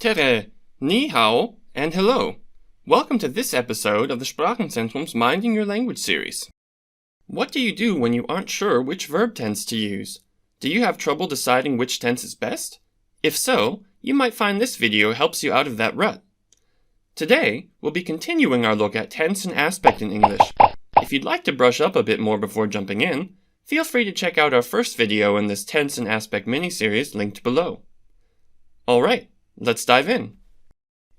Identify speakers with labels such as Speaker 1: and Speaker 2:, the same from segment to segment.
Speaker 1: Tere, ni hao, and hello. Welcome to this episode of the Sprachenzentrum's Minding Your Language series. What do you do when you aren't sure which verb tense to use? Do you have trouble deciding which tense is best? If so, you might find this video helps you out of that rut. Today, we'll be continuing our look at tense and aspect in English. If you'd like to brush up a bit more before jumping in, feel free to check out our first video in this tense and aspect mini-series linked below. Alright, let's dive in.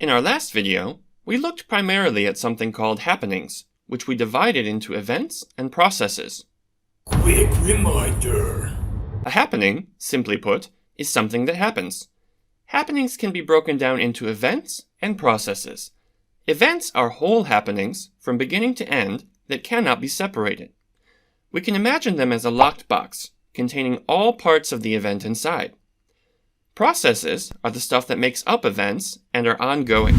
Speaker 1: In our last video, we looked primarily at something called happenings, which we divided into events and processes.
Speaker 2: Quick reminder.
Speaker 1: A happening, simply put, is something that happens. Happenings can be broken down into events and processes. Events are whole happenings, from beginning to end, that cannot be separated. We can imagine them as a locked box, containing all parts of the event inside. Processes are the stuff that makes up events and are ongoing.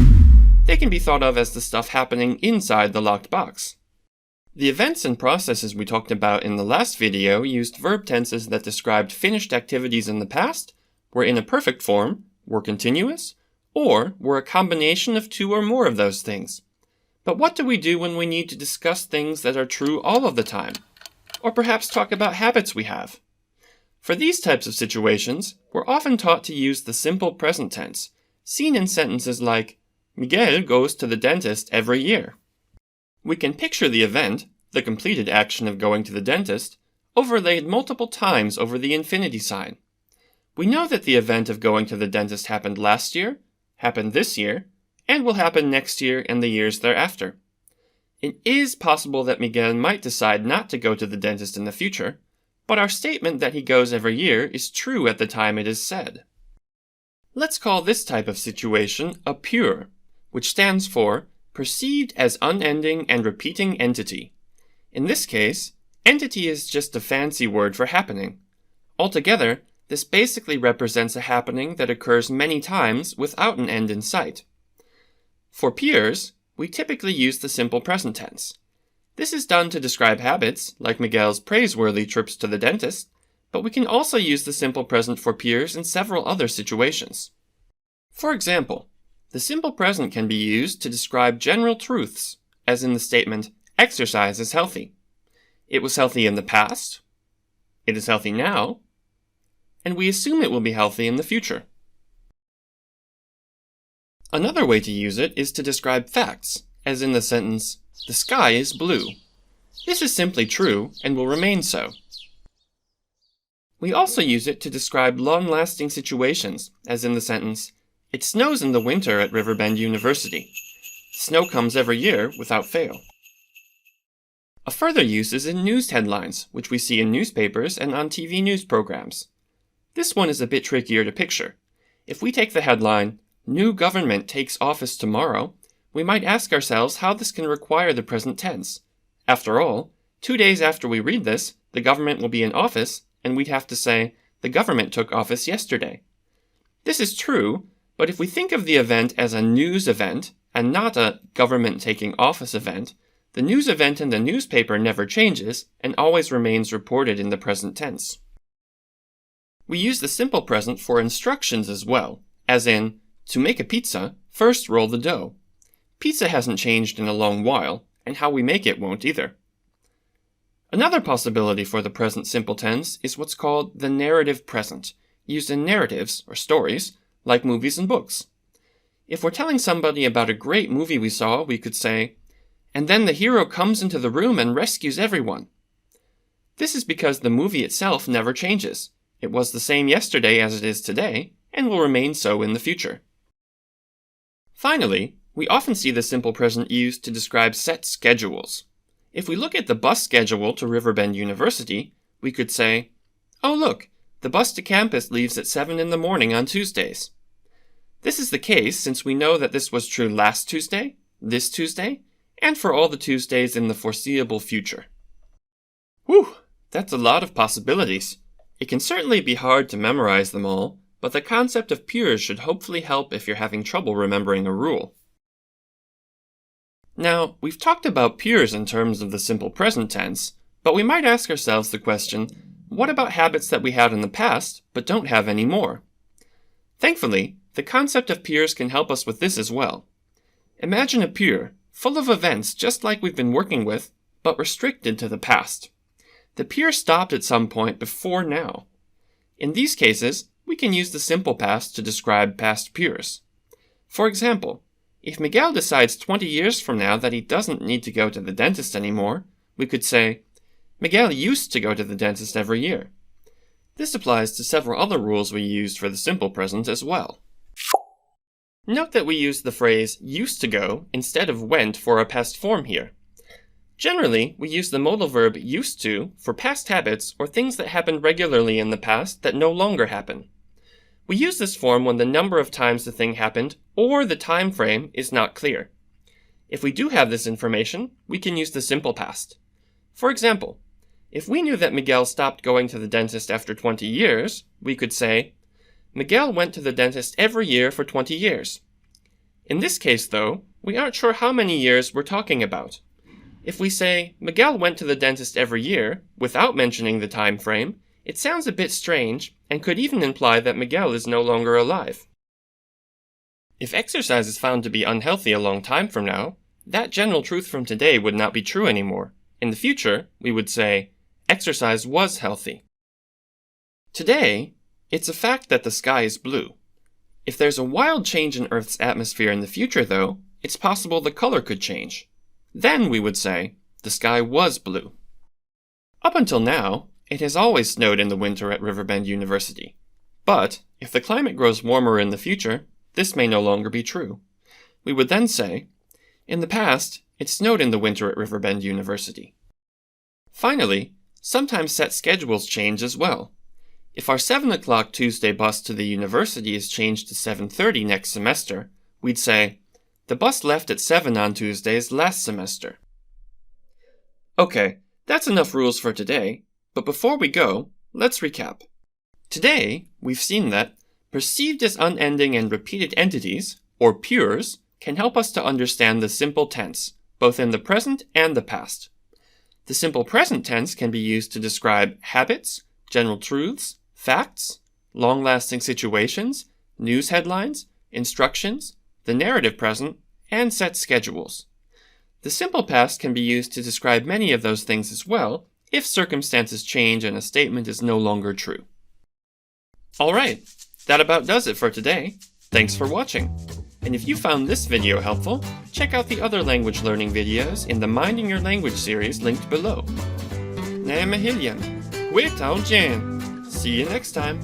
Speaker 1: They can be thought of as the stuff happening inside the locked box. The events and processes we talked about in the last video used verb tenses that described finished activities in the past, were in a perfect form, were continuous, or were a combination of two or more of those things. But what do we do when we need to discuss things that are true all of the time? Or perhaps talk about habits we have? For these types of situations, we're often taught to use the simple present tense, seen in sentences like, Miguel goes to the dentist every year. We can picture the event, the completed action of going to the dentist, overlaid multiple times over the infinity sign. We know that the event of going to the dentist happened last year, happened this year, and will happen next year and the years thereafter. It is possible that Miguel might decide not to go to the dentist in the future, but our statement that he goes every year is true at the time it is said. Let's call this type of situation a pure, which stands for perceived as unending and repeating entity. In this case, entity is just a fancy word for happening. Altogether, this basically represents a happening that occurs many times without an end in sight. For pures, we typically use the simple present tense. This is done to describe habits, like Miguel's praiseworthy trips to the dentist, but we can also use the simple present for pures in several other situations. For example, the simple present can be used to describe general truths, as in the statement, exercise is healthy. It was healthy in the past, it is healthy now, and we assume it will be healthy in the future. Another way to use it is to describe facts, as in the sentence, the sky is blue. This is simply true and will remain so. We also use it to describe long-lasting situations, as in the sentence, it snows in the winter at Riverbend University. Snow comes every year without fail. A further use is in news headlines, which we see in newspapers and on TV news programs. This one is a bit trickier to picture. If we take the headline, New government takes office tomorrow, we might ask ourselves how this can require the present tense. After all, 2 days after we read this, the government will be in office, and we'd have to say, the government took office yesterday. This is true, but if we think of the event as a news event, and not a government taking office event, the news event in the newspaper never changes, and always remains reported in the present tense. We use the simple present for instructions as well, as in, to make a pizza, first roll the dough. Pizza hasn't changed in a long while, and how we make it won't either. Another possibility for the present simple tense is what's called the narrative present, used in narratives, or stories, like movies and books. If we're telling somebody about a great movie we saw, we could say, and then the hero comes into the room and rescues everyone. This is because the movie itself never changes. It was the same yesterday as it is today, and will remain so in the future. Finally, we often see the simple present used to describe set schedules. If we look at the bus schedule to Riverbend University, we could say, oh look, the bus to campus leaves at 7 in the morning on Tuesdays. This is the case since we know that this was true last Tuesday, this Tuesday, and for all the Tuesdays in the foreseeable future. Whew, that's a lot of possibilities. It can certainly be hard to memorize them all, but the concept of pures should hopefully help if you're having trouble remembering a rule. Now, we've talked about pures in terms of the simple present tense, but we might ask ourselves the question, what about habits that we had in the past but don't have anymore? Thankfully, The concept of peers can help us with this as well. Imagine a peer, full of events just like we've been working with, but restricted to the past. The peer stopped at some point before now. In these cases, we can use the simple past to describe past peers. For example, if Miguel decides 20 years from now that he doesn't need to go to the dentist anymore, we could say, Miguel used to go to the dentist every year. This applies to several other rules we used for the simple present as well. Note that we use the phrase used to go instead of went for our past form here. Generally, we use the modal verb used to for past habits or things that happened regularly in the past that no longer happen. We use this form when the number of times the thing happened or the time frame is not clear. If we do have this information, we can use the simple past. For example, if we knew that Miguel stopped going to the dentist after 20 years, we could say, Miguel went to the dentist every year for 20 years. In this case, though, we aren't sure how many years we're talking about. If we say, Miguel went to the dentist every year, without mentioning the time frame, it sounds a bit strange and could even imply that Miguel is no longer alive. If exercise is found to be unhealthy a long time from now, that general truth from today would not be true anymore. In the future, we would say, exercise was healthy. Today, it's a fact that the sky is blue. If there's a wild change in Earth's atmosphere in the future, though, it's possible the color could change. Then we would say, the sky was blue. Up until now, it has always snowed in the winter at Riverbend University. But, if the climate grows warmer in the future, this may no longer be true. We would then say, in the past, it snowed in the winter at Riverbend University. Finally, sometimes set schedules change as well. If our 7 o'clock Tuesday bus to the university is changed to 7:30 next semester, we'd say, the bus left at 7 on Tuesdays last semester. Okay, that's enough rules for today, but before we go, let's recap. Today, we've seen that perceived as unending and repeated entities, or peers, can help us to understand the simple tense, both in the present and the past. The simple present tense can be used to describe habits, general truths, facts, long-lasting situations, news headlines, instructions, the narrative present, and set schedules. The simple past can be used to describe many of those things as well, if circumstances change and a statement is no longer true. Alright, that about does it for today. Thanks for watching. And if you found this video helpful, check out the other language learning videos in the Minding Your Language series linked below. See you next time.